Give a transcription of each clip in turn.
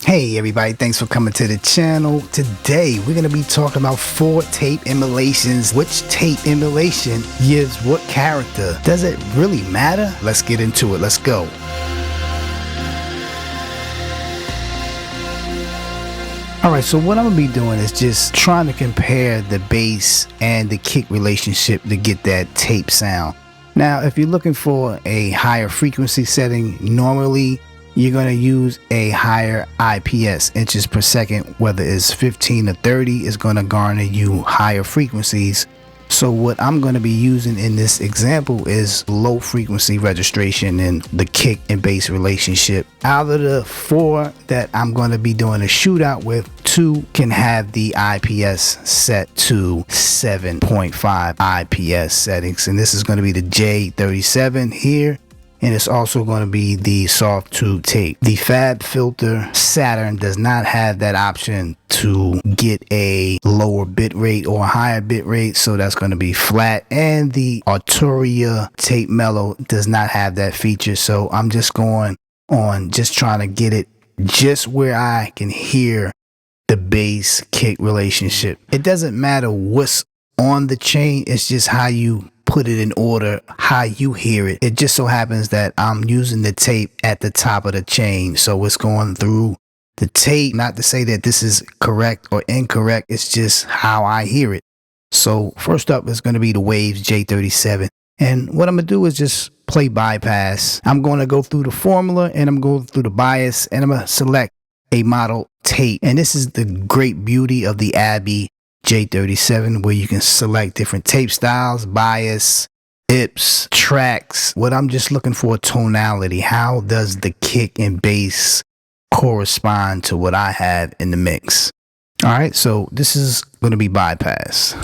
Hey everybody, thanks for coming to the channel. Today we're going to be talking about 4 tape emulations. Which tape emulation gives what character? Does it really matter? Let's get into it. Let's go. Alright, so what I'm going to be doing is just trying to compare the bass and the kick relationship to get that tape sound. Now, if you're looking for a higher frequency setting, normally you're going to use a higher IPS, inches per second, whether it's 15 or 30 is going to garner you higher frequencies. So what I'm going to be using in this example is low frequency registration and the kick and bass relationship. Out of the 4 that I'm going to be doing a shootout with, 2 can have the IPS set to 7.5 IPS settings, and this is going to be the J37 here. And it's also going to be the Softube tape. The Fabfilter Saturn does not have that option to get a lower bit rate or a higher bit rate, so that's going to be flat. And the Arturia Tape Mello does not have that feature, so I'm just going on just trying to get it just where I can hear the bass kick relationship. It doesn't matter what's on the chain, it's just how you put it in order, how you hear it. It just so happens that I'm using the tape at the top of the chain, so it's going through the tape. Not to say that this is correct or incorrect, it's just how I hear it. So first up is going to be the Waves J37, and what I'm going to do is just play bypass. I'm going to go through the formula and I'm going through the bias, and I'm going to select a model tape. And this is the great beauty of the Abbey J37, where you can select different tape styles, bias, IPS, tracks. What I'm just looking for tonality. How does the kick and bass correspond to what I have in the mix? All right, so this is going to be bypass.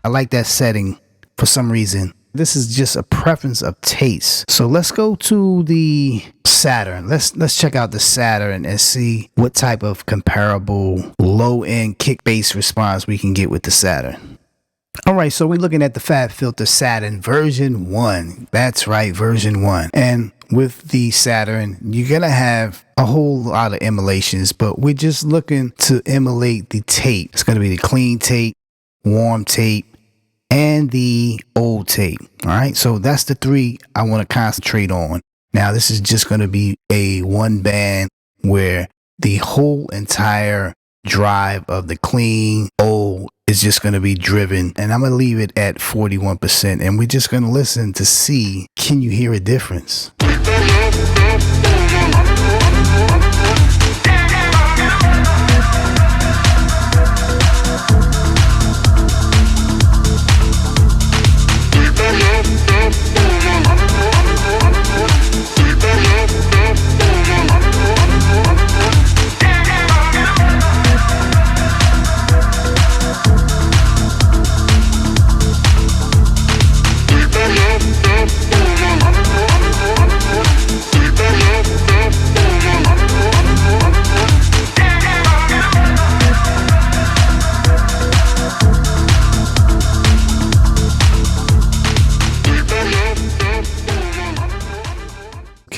I like that setting for some reason. This is just a preference of taste. So let's go to the Saturn. Let's check out the Saturn and see what type of comparable low-end kick bass response we can get with the Saturn. All right, so we're looking at the Fabfilter Saturn version 1. That's right, version 1. And with the Saturn, you're going to have a whole lot of emulations, but we're just looking to emulate the tape. It's going to be the clean tape, warm tape, and the old tape. All right, so that's the 3 I want to concentrate on. Now this is just going to be a one band where the whole entire drive of the clean old is just going to be driven, and I'm going to leave it at 41%, and we're just going to listen to see, can you hear a difference?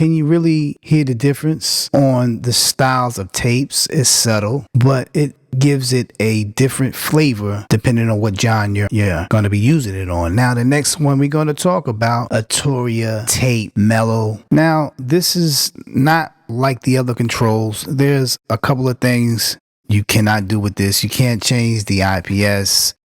can you really hear the difference on the styles of tapes? It's subtle, but it gives it a different flavor depending on what genre you're going to be using it on. Now, the next one we're going to talk about, Arturia Tape Mello. Now, this is not like the other controls. There's a couple of things you cannot do with this. You can't change the IPS.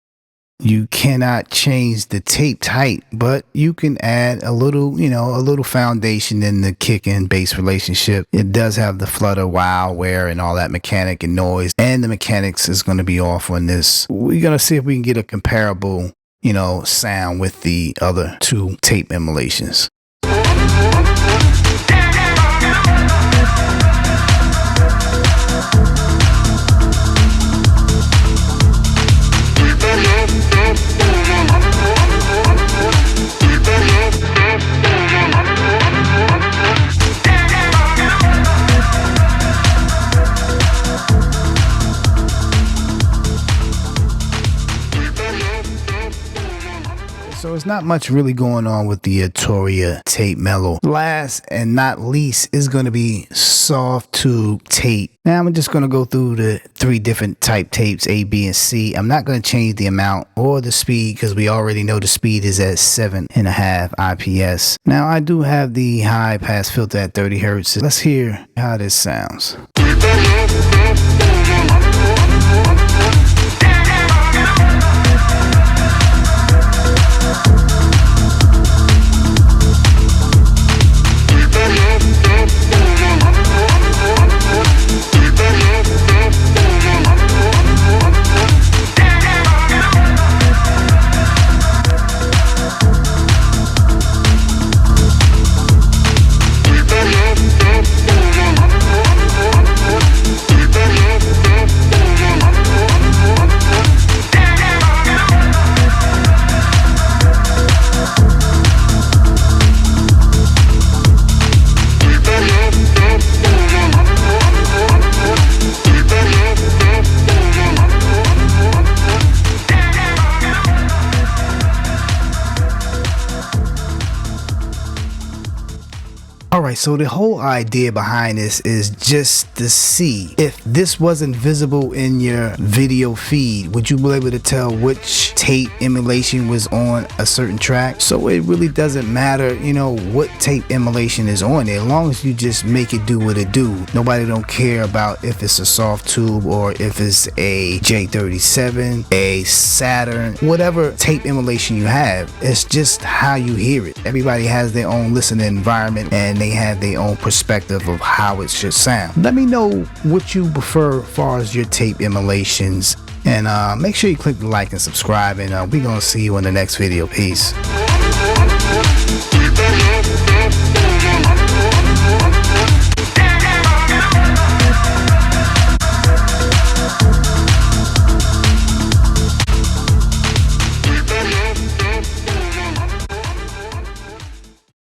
You cannot change the tape type, but you can add a little, you know, a little foundation in the kick and bass relationship. It does have the flutter, wow, wear, and all that mechanic and noise, and the mechanics is going to be off on this. We're going to see if we can get a comparable, you know, sound with the other two tape emulations. So it's not much really going on with the Arturia Tape Mello. Last and not least is going to be Softube Tape. Now I'm just going to go through the 3 different type tapes, A, B, and C. I'm not going to change the amount or the speed because we already know the speed is at 7.5 IPS. Now I do have the high pass filter at 30 Hertz. Let's hear how this sounds. Alright, so the whole idea behind this is just to see if this wasn't visible in your video feed, would you be able to tell which tape emulation was on a certain track? So it really doesn't matter, you know, what tape emulation is on there, as long as you just make it do what it do. Nobody don't care about if it's a Softube or if it's a J37, a Saturn, whatever tape emulation you have. It's just how you hear it. Everybody has their own listening environment and they have their own perspective of how it should sound. Let me know what you prefer as far as your tape emulations, and make sure you click the like and subscribe, and we're gonna see you in the next video. Peace.